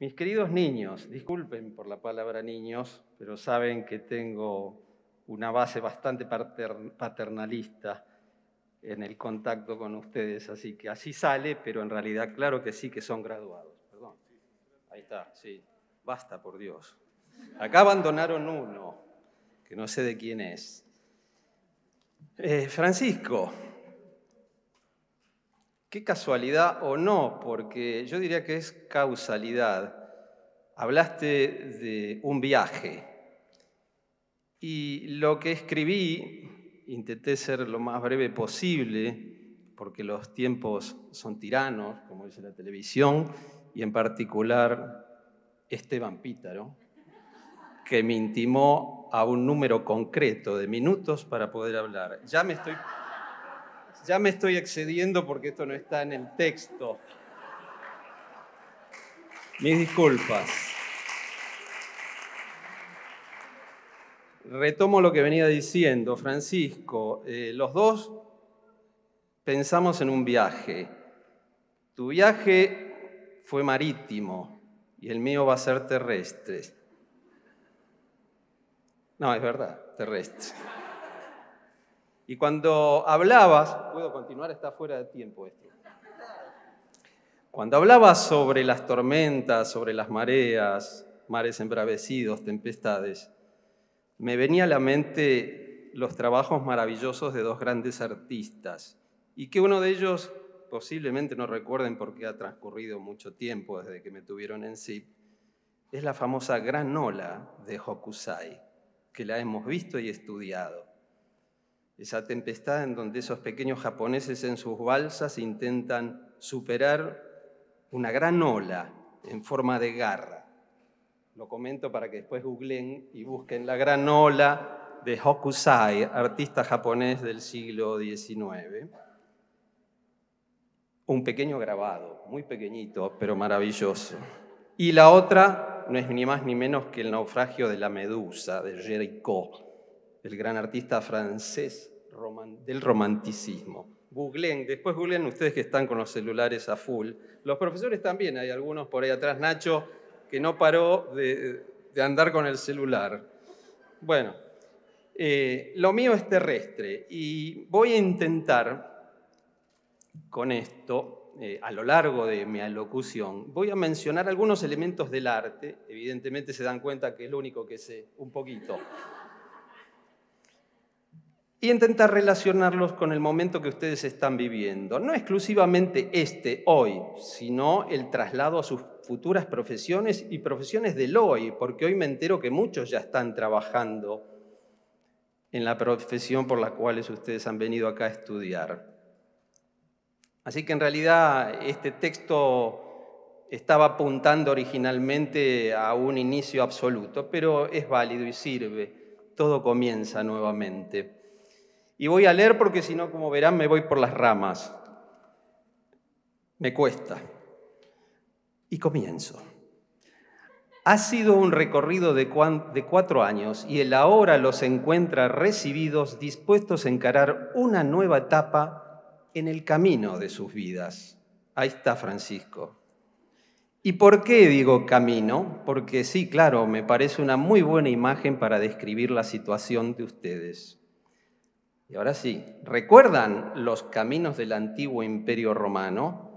Mis queridos niños, disculpen por la palabra niños, pero saben que tengo una base bastante paternalista en el contacto con ustedes, así que así sale, pero en realidad claro que sí que son graduados. Perdón. Ahí está, sí. Basta, por Dios. Acá abandonaron uno, que no sé de quién es. Francisco, qué casualidad o no, porque yo diría que es causalidad. Hablaste de un viaje y lo que escribí, intenté ser lo más breve posible, porque los tiempos son tiranos, como dice la televisión, y en particular Esteban Pítaro, que me intimó a un número concreto de minutos para poder hablar. Ya me estoy excediendo porque esto no está en el texto. Mis disculpas. Retomo lo que venía diciendo, Francisco. Los dos pensamos en un viaje. Tu viaje fue marítimo y el mío va a ser terrestre. No, es verdad, terrestre. Y cuando hablabas, ¿puedo continuar? Está fuera de tiempo esto. Cuando hablabas sobre las tormentas, sobre las mareas, mares embravecidos, tempestades, me venía a la mente los trabajos maravillosos de dos grandes artistas y que uno de ellos, posiblemente no recuerden porque ha transcurrido mucho tiempo desde que me tuvieron en SIP, es la famosa Gran Ola de Hokusai, que la hemos visto y estudiado. Esa tempestad en donde esos pequeños japoneses en sus balsas intentan superar una gran ola en forma de garra. Lo comento para que después googleen y busquen la Gran Ola de Hokusai, artista japonés del siglo XIX. Un pequeño grabado, muy pequeñito, pero maravilloso. Y la otra no es ni más ni menos que el naufragio de la Medusa, de Géricault, el gran artista francés del romanticismo. Después googleen ustedes que están con los celulares a full. Los profesores también, hay algunos por ahí atrás. Nacho, que no paró de andar con el celular. Bueno, lo mío es terrestre y voy a intentar con esto, a lo largo de mi alocución, voy a mencionar algunos elementos del arte. Evidentemente se dan cuenta que es lo único que sé, un poquito. Y intentar relacionarlos con el momento que ustedes están viviendo. No exclusivamente hoy, sino el traslado a sus futuras profesiones y profesiones del hoy, porque hoy me entero que muchos ya están trabajando en la profesión por la cual ustedes han venido acá a estudiar. Así que en realidad este texto estaba apuntando originalmente a un inicio absoluto, pero es válido y sirve. Todo comienza nuevamente. Y voy a leer porque si no, como verán, me voy por las ramas. Me cuesta. Y comienzo. Ha sido un recorrido de 4 años y él ahora los encuentra recibidos, dispuestos a encarar una nueva etapa en el camino de sus vidas. Ahí está Francisco. ¿Y por qué digo camino? Porque sí, claro, me parece una muy buena imagen para describir la situación de ustedes. Y ahora sí, ¿recuerdan los caminos del antiguo Imperio Romano?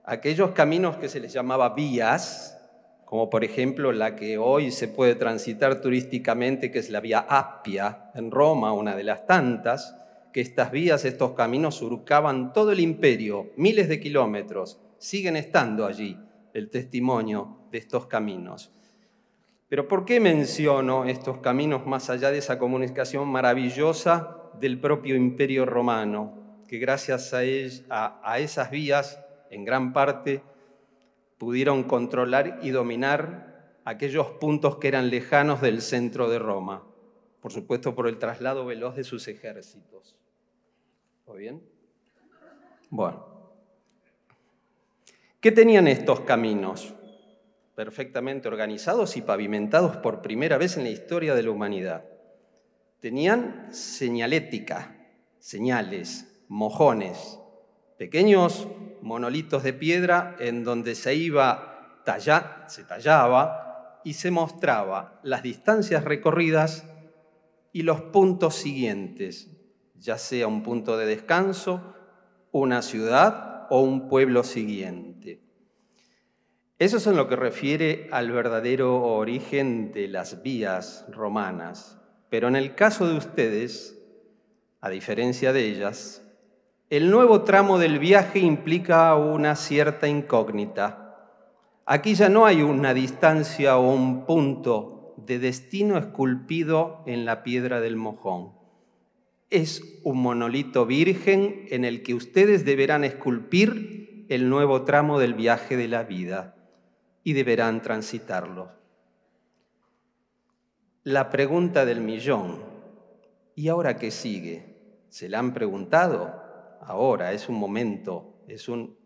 Aquellos caminos que se les llamaba vías, como por ejemplo la que hoy se puede transitar turísticamente, que es la vía Appia en Roma, una de las tantas, que estas vías, estos caminos surcaban todo el imperio, miles de kilómetros, siguen estando allí el testimonio de estos caminos. Pero ¿por qué menciono estos caminos más allá de esa comunicación maravillosa del propio Imperio Romano, que gracias a esas vías, en gran parte, pudieron controlar y dominar aquellos puntos que eran lejanos del centro de Roma, por supuesto por el traslado veloz de sus ejércitos? ¿Todo bien? Bueno. ¿Qué tenían estos caminos? Perfectamente organizados y pavimentados por primera vez en la historia de la humanidad. Tenían señalética, señales, mojones, pequeños monolitos de piedra en donde se iba se tallaba y se mostraba las distancias recorridas y los puntos siguientes, ya sea un punto de descanso, una ciudad o un pueblo siguiente. Eso es en lo que refiere al verdadero origen de las vías romanas. Pero en el caso de ustedes, a diferencia de ellas, el nuevo tramo del viaje implica una cierta incógnita. Aquí ya no hay una distancia o un punto de destino esculpido en la piedra del mojón. Es un monolito virgen en el que ustedes deberán esculpir el nuevo tramo del viaje de la vida y deberán transitarlo. La pregunta del millón: ¿y ahora qué sigue? ¿Se la han preguntado? Ahora es un momento, es un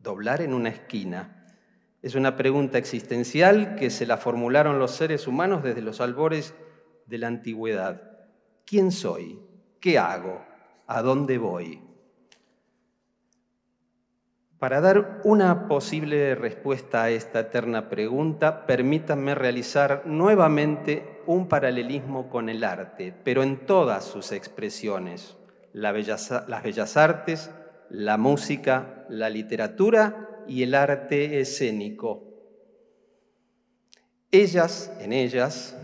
doblar en una esquina. Es una pregunta existencial que se la formularon los seres humanos desde los albores de la antigüedad. ¿Quién soy? ¿Qué hago? ¿A dónde voy? Para dar una posible respuesta a esta eterna pregunta, permítanme realizar nuevamente un paralelismo con el arte, pero en todas sus expresiones: las bellas artes, la música, la literatura y el arte escénico. En ellas,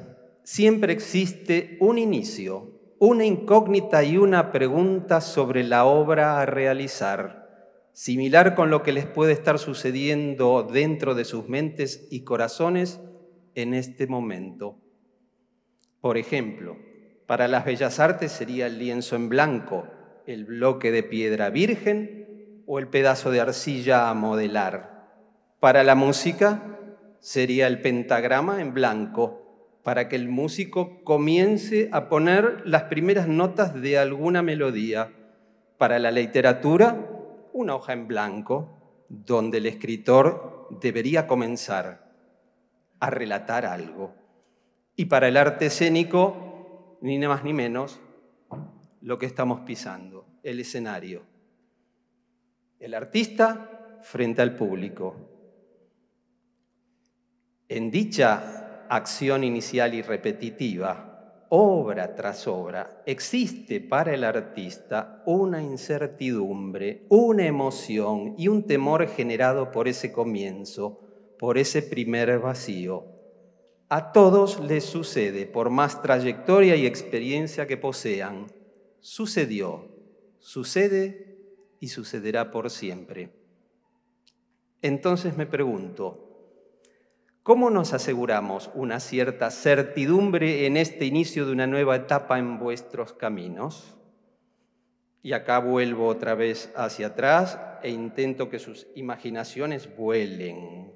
siempre existe un inicio, una incógnita y una pregunta sobre la obra a realizar, similar con lo que les puede estar sucediendo dentro de sus mentes y corazones en este momento. Por ejemplo, para las bellas artes sería el lienzo en blanco, el bloque de piedra virgen o el pedazo de arcilla a modelar. Para la música sería el pentagrama en blanco, para que el músico comience a poner las primeras notas de alguna melodía. Para la literatura, una hoja en blanco, donde el escritor debería comenzar a relatar algo. Y para el arte escénico, ni más ni menos, lo que estamos pisando, el escenario. El artista frente al público. En dicha acción inicial y repetitiva, obra tras obra, existe para el artista una incertidumbre, una emoción y un temor generado por ese comienzo, por ese primer vacío. A todos les sucede, por más trayectoria y experiencia que posean. Sucedió, sucede y sucederá por siempre. Entonces me pregunto, ¿cómo nos aseguramos una cierta certidumbre en este inicio de una nueva etapa en vuestros caminos? Y acá vuelvo otra vez hacia atrás e intento que sus imaginaciones vuelen.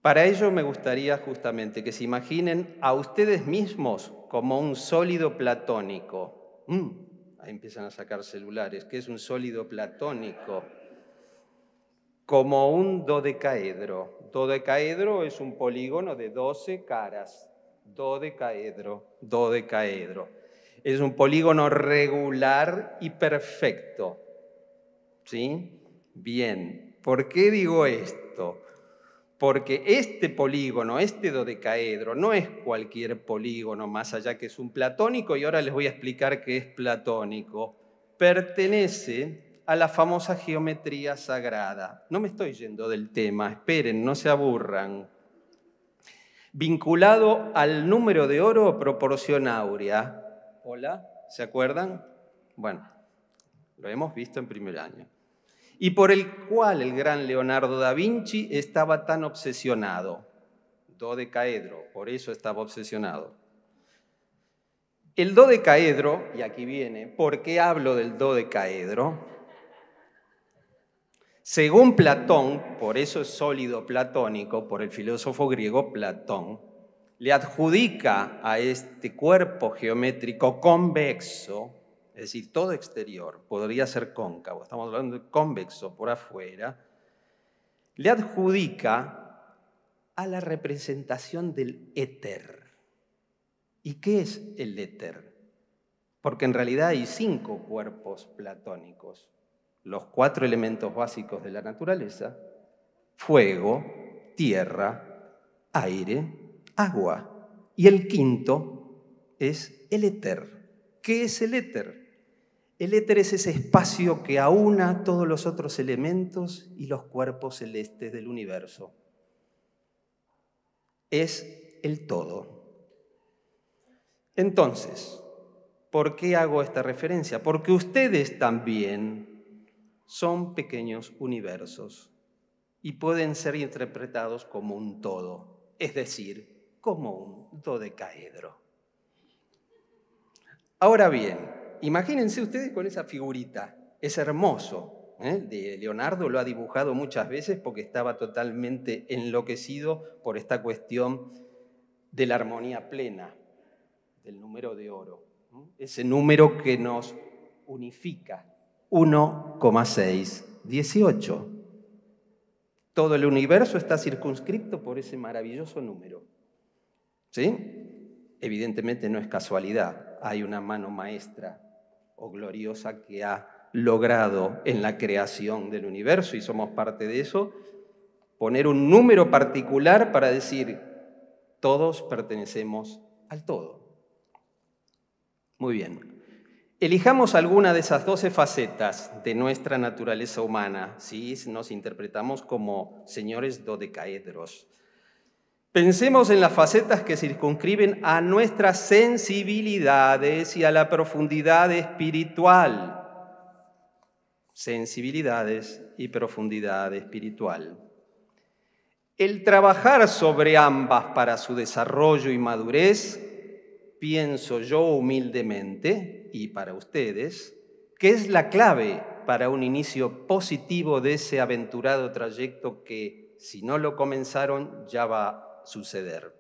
Para ello me gustaría justamente que se imaginen a ustedes mismos como un sólido platónico. Ahí empiezan a sacar celulares. ¿Qué es un sólido platónico? Como un dodecaedro. Dodecaedro es un polígono de 12 caras. Dodecaedro. Es un polígono regular y perfecto. ¿Sí? Bien. ¿Por qué digo esto? Porque este polígono, este dodecaedro, no es cualquier polígono, más allá que es un platónico, y ahora les voy a explicar qué es platónico. Pertenece a la famosa geometría sagrada. No me estoy yendo del tema, esperen, no se aburran. Vinculado al número de oro o proporción áurea. ¿Hola? ¿Se acuerdan? Bueno, lo hemos visto en primer año. Y por el cual el gran Leonardo da Vinci estaba tan obsesionado. Dodecaedro, por eso estaba obsesionado. El dodecaedro, y aquí viene, ¿por qué hablo del dodecaedro? Según Platón, por eso es sólido platónico, por el filósofo griego Platón, le adjudica a este cuerpo geométrico convexo, es decir, todo exterior, podría ser cóncavo, estamos hablando de convexo por afuera, le adjudica a la representación del éter. ¿Y qué es el éter? Porque en realidad hay 5 cuerpos platónicos, los 4 elementos básicos de la naturaleza, fuego, tierra, aire, agua. Y el quinto es el éter. ¿Qué es el éter? El éter es ese espacio que aúna todos los otros elementos y los cuerpos celestes del universo. Es el todo. Entonces, ¿por qué hago esta referencia? Porque ustedes también son pequeños universos y pueden ser interpretados como un todo, es decir, como un dodecaedro. Ahora bien, imagínense ustedes con esa figurita, es hermoso. De Leonardo lo ha dibujado muchas veces porque estaba totalmente enloquecido por esta cuestión de la armonía plena, del número de oro. Ese número que nos unifica, 1,618. Todo el universo está circunscripto por ese maravilloso número. ¿Sí? Evidentemente no es casualidad, hay una mano maestra o gloriosa que ha logrado en la creación del universo, y somos parte de eso, poner un número particular para decir, todos pertenecemos al todo. Muy bien. Elijamos alguna de esas 12 facetas de nuestra naturaleza humana, si nos interpretamos como señores dodecaedros. Pensemos en las facetas que circunscriben a nuestras sensibilidades y a la profundidad espiritual. Sensibilidades y profundidad espiritual. El trabajar sobre ambas para su desarrollo y madurez, pienso yo humildemente, y para ustedes, que es la clave para un inicio positivo de ese aventurado trayecto que, si no lo comenzaron, ya va suceder.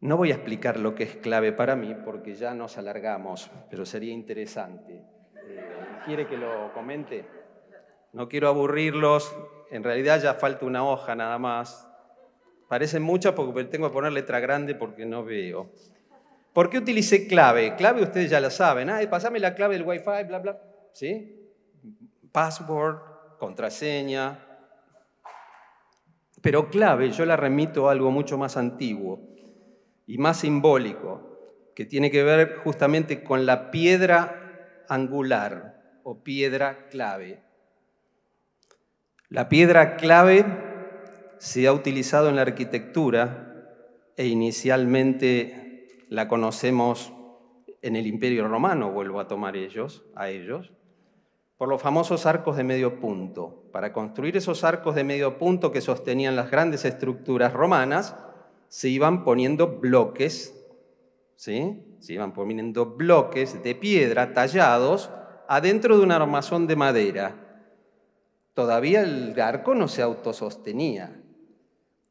No voy a explicar lo que es clave para mí porque ya nos alargamos, pero sería interesante. ¿Quiere que lo comente? No quiero aburrirlos, en realidad ya falta una hoja nada más. Parecen muchas porque tengo que poner letra grande porque no veo. ¿Por qué utilicé clave? Clave ustedes ya la saben. Pasame la clave del Wi-Fi, bla, bla. ¿Sí? Password, contraseña. Pero clave, yo la remito a algo mucho más antiguo y más simbólico, que tiene que ver justamente con la piedra angular o piedra clave. La piedra clave se ha utilizado en la arquitectura e inicialmente la conocemos en el Imperio Romano, vuelvo a tomar a ellos, por los famosos arcos de medio punto. Para construir esos arcos de medio punto que sostenían las grandes estructuras romanas, se iban poniendo bloques, ¿sí? Se iban poniendo bloques de piedra tallados adentro de un armazón de madera. Todavía el arco no se autosostenía.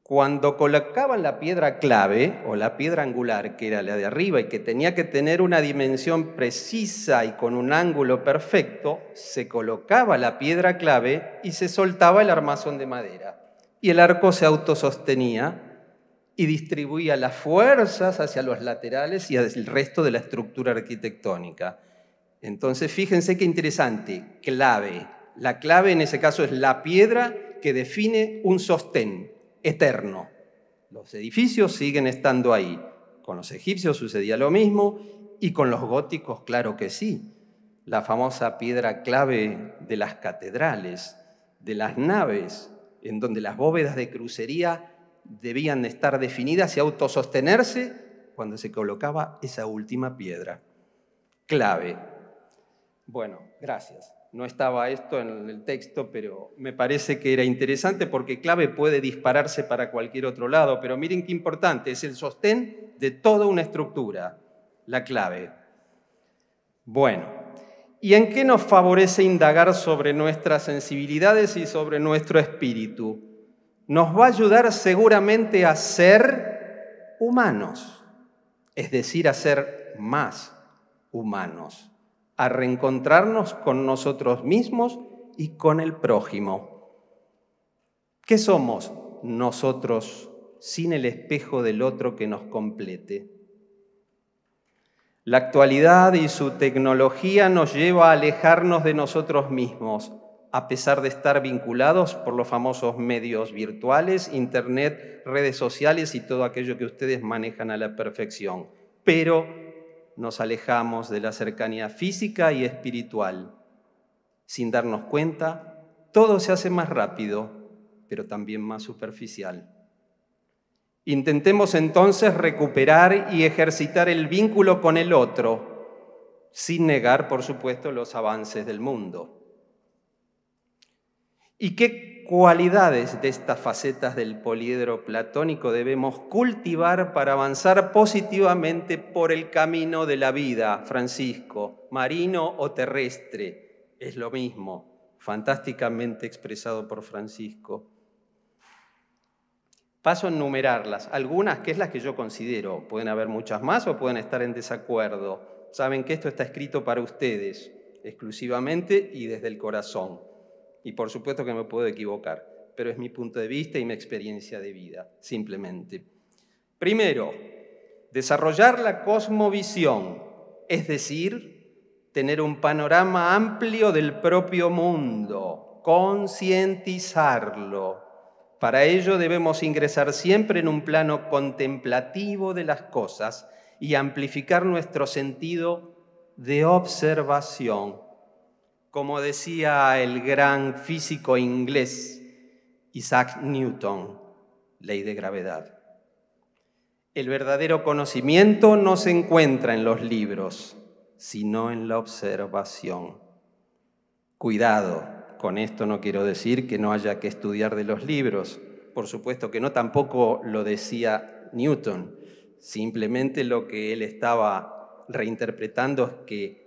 Cuando colocaban la piedra clave o la piedra angular, que era la de arriba y que tenía que tener una dimensión precisa y con un ángulo perfecto, se colocaba la piedra clave y se soltaba el armazón de madera. Y el arco se autosostenía y distribuía las fuerzas hacia los laterales y hacia el resto de la estructura arquitectónica. Entonces, fíjense qué interesante, clave. La clave en ese caso es la piedra que define un sostén eterno. Los edificios siguen estando ahí. Con los egipcios sucedía lo mismo y con los góticos, claro que sí. La famosa piedra clave de las catedrales, de las naves, en donde las bóvedas de crucería debían estar definidas y autosostenerse cuando se colocaba esa última piedra. Clave. Bueno, gracias. No estaba esto en el texto, pero me parece que era interesante porque clave puede dispararse para cualquier otro lado, pero miren qué importante, es el sostén de toda una estructura, la clave. Bueno, ¿y en qué nos favorece indagar sobre nuestras sensibilidades y sobre nuestro espíritu? Nos va a ayudar seguramente a ser humanos, es decir, a ser más humanos, a reencontrarnos con nosotros mismos y con el prójimo. ¿Qué somos nosotros sin el espejo del otro que nos complete? La actualidad y su tecnología nos lleva a alejarnos de nosotros mismos, a pesar de estar vinculados por los famosos medios virtuales, internet, redes sociales y todo aquello que ustedes manejan a la perfección. Pero nos alejamos de la cercanía física y espiritual. Sin darnos cuenta, todo se hace más rápido, pero también más superficial. Intentemos entonces recuperar y ejercitar el vínculo con el otro, sin negar, por supuesto, los avances del mundo. ¿Y qué cualidades de estas facetas del poliedro platónico debemos cultivar para avanzar positivamente por el camino de la vida, Francisco? Marino o terrestre, es lo mismo, fantásticamente expresado por Francisco. Paso a enumerarlas, algunas que es las que yo considero. Pueden haber muchas más o pueden estar en desacuerdo. Saben que esto está escrito para ustedes, exclusivamente y desde el corazón. Y por supuesto que me puedo equivocar, pero es mi punto de vista y mi experiencia de vida, simplemente. Primero, desarrollar la cosmovisión, es decir, tener un panorama amplio del propio mundo, concientizarlo. Para ello debemos ingresar siempre en un plano contemplativo de las cosas y amplificar nuestro sentido de observación. Como decía el gran físico inglés Isaac Newton, ley de gravedad. El verdadero conocimiento no se encuentra en los libros, sino en la observación. Cuidado, con esto no quiero decir que no haya que estudiar de los libros. Por supuesto que no, tampoco lo decía Newton. Simplemente lo que él estaba reinterpretando es que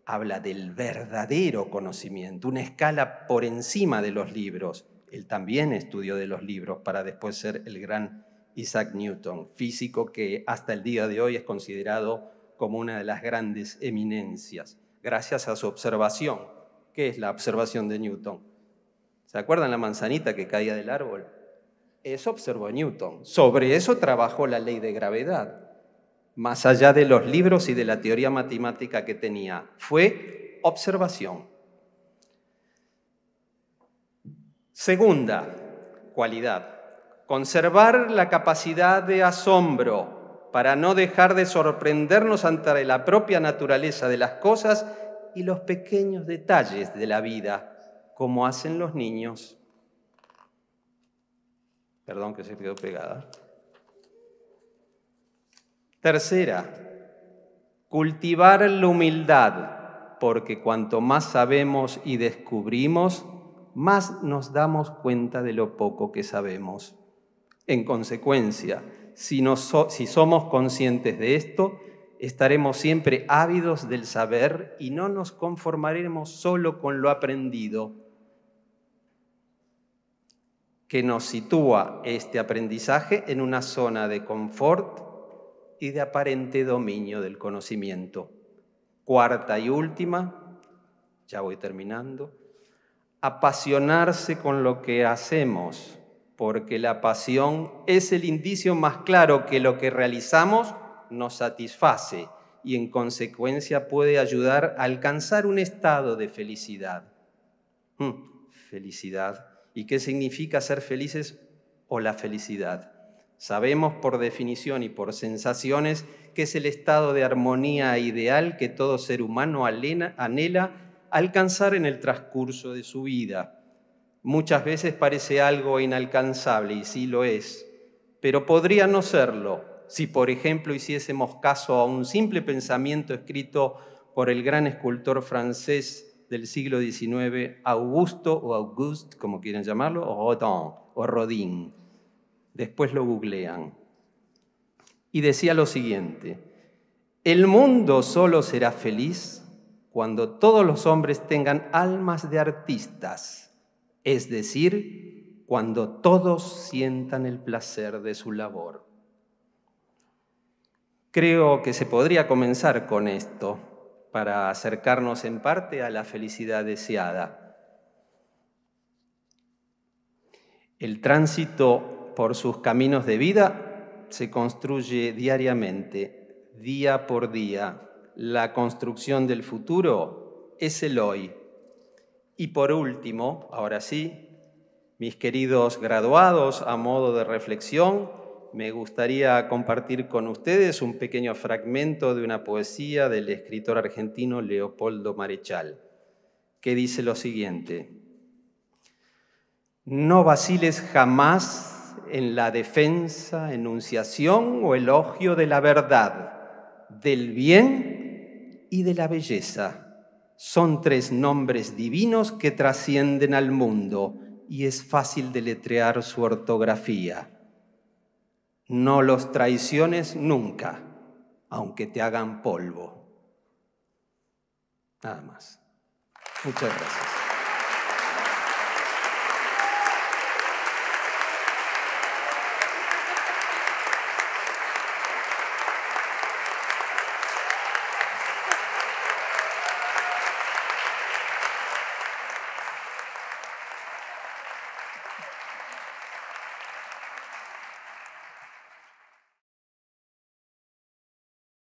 habla del verdadero conocimiento, una escala por encima de los libros. Él también estudió de los libros para después ser el gran Isaac Newton, físico que hasta el día de hoy es considerado como una de las grandes eminencias, gracias a su observación. ¿Qué es la observación de Newton? ¿Se acuerdan la manzanita que caía del árbol? Eso observó Newton. Sobre eso trabajó la ley de gravedad. Más allá de los libros y de la teoría matemática que tenía, fue observación. Segunda cualidad, conservar la capacidad de asombro para no dejar de sorprendernos ante la propia naturaleza de las cosas y los pequeños detalles de la vida, como hacen los niños. Perdón que se quedó pegada. Tercera, cultivar la humildad, porque cuanto más sabemos y descubrimos, más nos damos cuenta de lo poco que sabemos. En consecuencia, si somos conscientes de esto, estaremos siempre ávidos del saber y no nos conformaremos solo con lo aprendido, que nos sitúa este aprendizaje en una zona de confort y de aparente dominio del conocimiento. Cuarta y última, ya voy terminando, apasionarse con lo que hacemos, porque la pasión es el indicio más claro que lo que realizamos nos satisface y en consecuencia puede ayudar a alcanzar un estado de felicidad. Felicidad. ¿Y qué significa ser felices o la felicidad? Sabemos por definición y por sensaciones que es el estado de armonía ideal que todo ser humano anhela alcanzar en el transcurso de su vida. Muchas veces parece algo inalcanzable, y sí lo es, pero podría no serlo si, por ejemplo, hiciésemos caso a un simple pensamiento escrito por el gran escultor francés del siglo XIX, Auguste, como quieren llamarlo, o Rodin. Después lo googlean. Y decía lo siguiente: el mundo solo será feliz cuando todos los hombres tengan almas de artistas, es decir, cuando todos sientan el placer de su labor. Creo que se podría comenzar con esto para acercarnos en parte a la felicidad deseada. El tránsito por sus caminos de vida se construye diariamente, día por día. La construcción del futuro es el hoy. Y por último, ahora sí, mis queridos graduados, a modo de reflexión, me gustaría compartir con ustedes un pequeño fragmento de una poesía del escritor argentino Leopoldo Marechal, que dice lo siguiente: no vaciles jamás en la defensa, enunciación o elogio de la verdad, del bien y de la belleza. Son tres nombres divinos que trascienden al mundo y es fácil deletrear su ortografía. No los traiciones nunca, aunque te hagan polvo. Nada más. Muchas gracias.